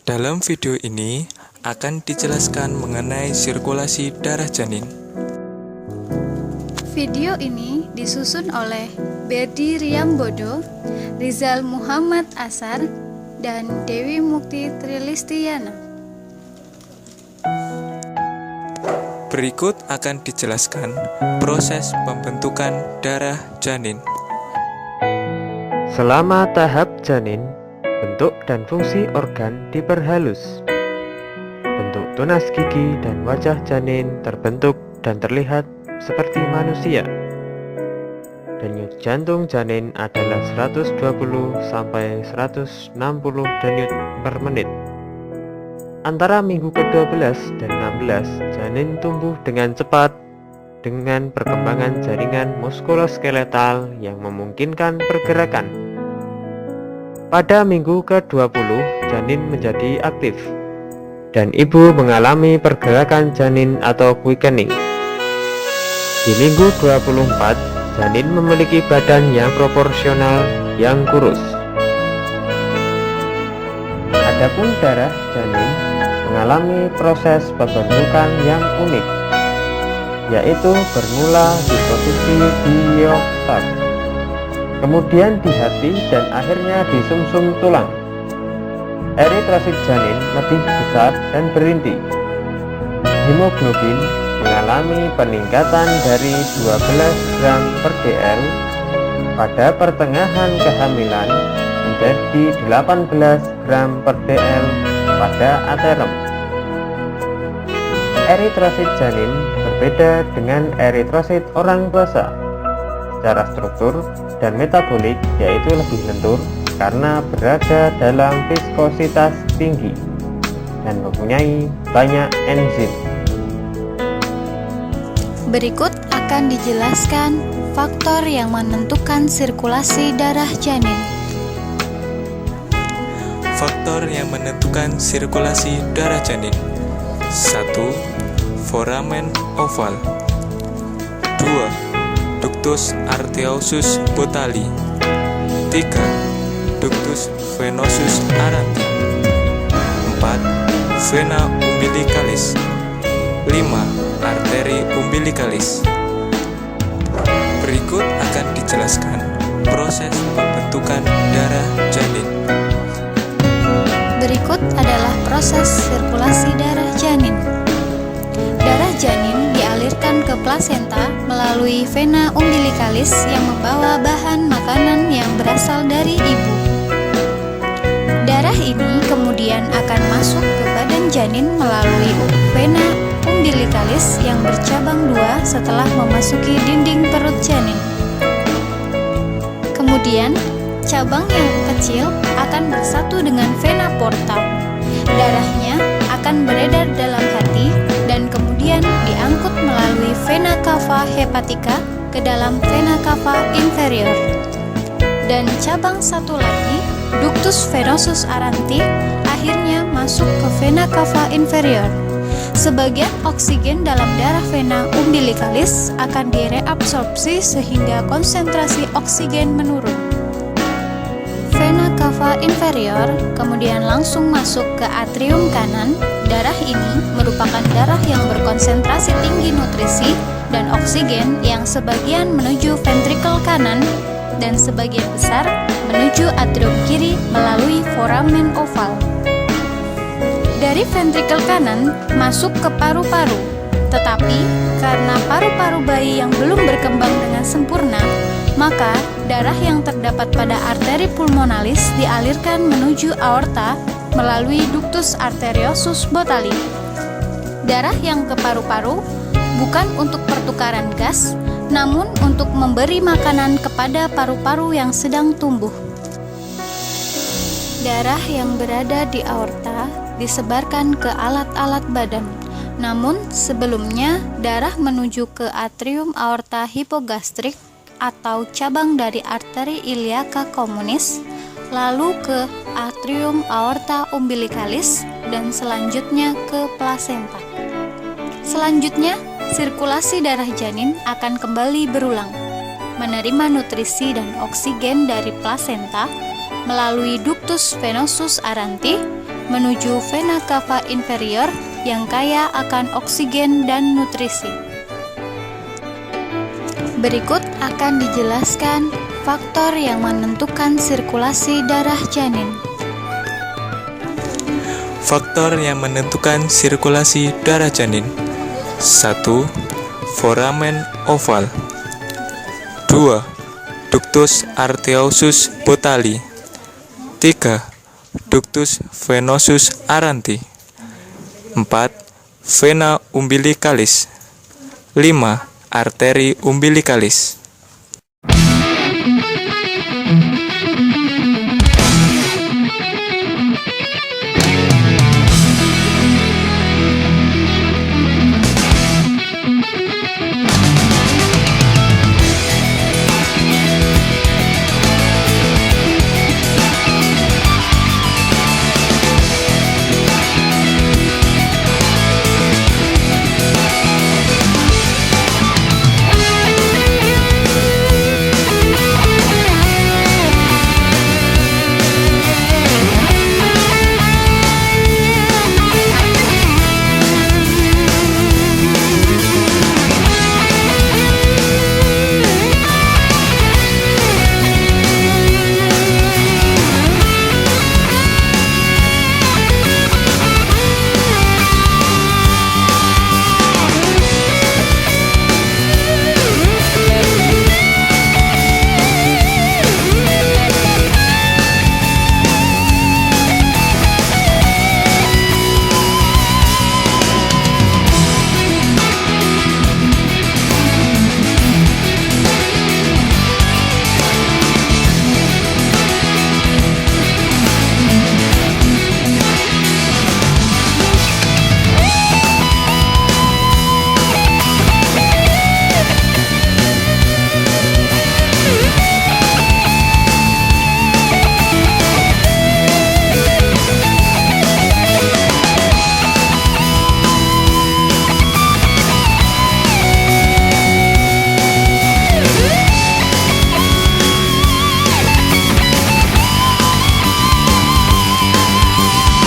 Dalam video ini akan dijelaskan mengenai sirkulasi darah janin. Video ini disusun oleh Berdi Riambodo, Rizal Muhammad Asar, dan Dewi Mukti Trilistiana. Berikut akan dijelaskan proses pembentukan darah janin. Selama tahap janin, bentuk dan fungsi organ diperhalus. Bentuk tunas gigi dan wajah janin terbentuk dan terlihat seperti manusia. Denyut jantung janin adalah 120 sampai 160 denyut per menit. Antara minggu ke-12 dan 16, janin tumbuh dengan cepat dengan perkembangan jaringan muskuloskeletal yang memungkinkan pergerakan. Pada minggu ke-20, janin menjadi aktif dan ibu mengalami pergerakan janin atau quickening. Di minggu 24, janin memiliki badan yang proporsional yang kurus. Adapun darah janin mengalami proses pembentukan yang unik, yaitu bermula di posisi diopter, kemudian di hati dan akhirnya di sumsum tulang. Eritrosit janin lebih besar dan berinti. Hemoglobin mengalami peningkatan dari 12 gram per dl pada pertengahan kehamilan menjadi 18 gram per dl pada aterem. Eritrosit janin berbeda dengan eritrosit orang dewasa secara struktur dan metabolik, yaitu lebih lentur karena berada dalam viskositas tinggi dan mempunyai banyak enzim. Berikut akan dijelaskan faktor yang menentukan sirkulasi darah janin. Faktor yang menentukan sirkulasi darah janin. 1. Foramen oval. 2. Ductus arteriosus botali. 3. Ductus venosus aranti. 4. Vena umbilicalis. 5. Arteri umbilicalis. Berikut akan dijelaskan proses pembentukan darah janin. Berikut adalah proses sirkulasi darah janin. Darah janin dialirkan ke plasenta melalui vena umbilicalis yang membawa bahan makanan yang berasal dari ibu. Darah ini kemudian akan masuk ke badan janin melalui vena umbilicalis yang bercabang dua setelah memasuki dinding perut janin. Kemudian, cabang yang kecil akan bersatu dengan vena porta. Darahnya akan beredar dalam hati dan kemudian diangkut melalui vena cava hepatica ke dalam vena cava inferior. Dan cabang satu lagi, ductus venosus aranti, akhirnya masuk ke vena cava inferior. Sebagian oksigen dalam darah vena umbilicalis akan direabsorpsi sehingga konsentrasi oksigen menurun. Vena cava inferior kemudian langsung masuk ke atrium kanan. Darah ini merupakan darah yang berkonsentrasi tinggi nutrisi dan oksigen yang sebagian menuju ventrikel kanan dan sebagian besar menuju atrium kiri melalui foramen oval. Dari ventrikel kanan masuk ke paru-paru, tetapi karena paru-paru bayi yang belum berkembang dengan sempurna, maka darah yang terdapat pada arteri pulmonalis dialirkan menuju aorta melalui ductus arteriosus botali. Darah yang ke paru-paru bukan untuk pertukaran gas, namun untuk memberi makanan kepada paru-paru yang sedang tumbuh. Darah yang berada di aorta disebarkan ke alat-alat badan. Namun sebelumnya darah menuju ke atrium aorta hipogastrik atau cabang dari arteri iliaca communis, lalu ke atrium aorta umbilicalis dan selanjutnya ke plasenta. Selanjutnya, sirkulasi darah janin akan kembali berulang, menerima nutrisi dan oksigen dari plasenta melalui ductus venosus aranti menuju vena cava inferior yang kaya akan oksigen dan nutrisi. Berikut akan dijelaskan faktor yang menentukan sirkulasi darah janin. Faktor yang menentukan sirkulasi darah janin. 1. Foramen oval. 2. Ductus arteriosus botali. 3. Ductus venosus aranti. 4. Vena umbilicalis. 5. Arteri umbilicalis.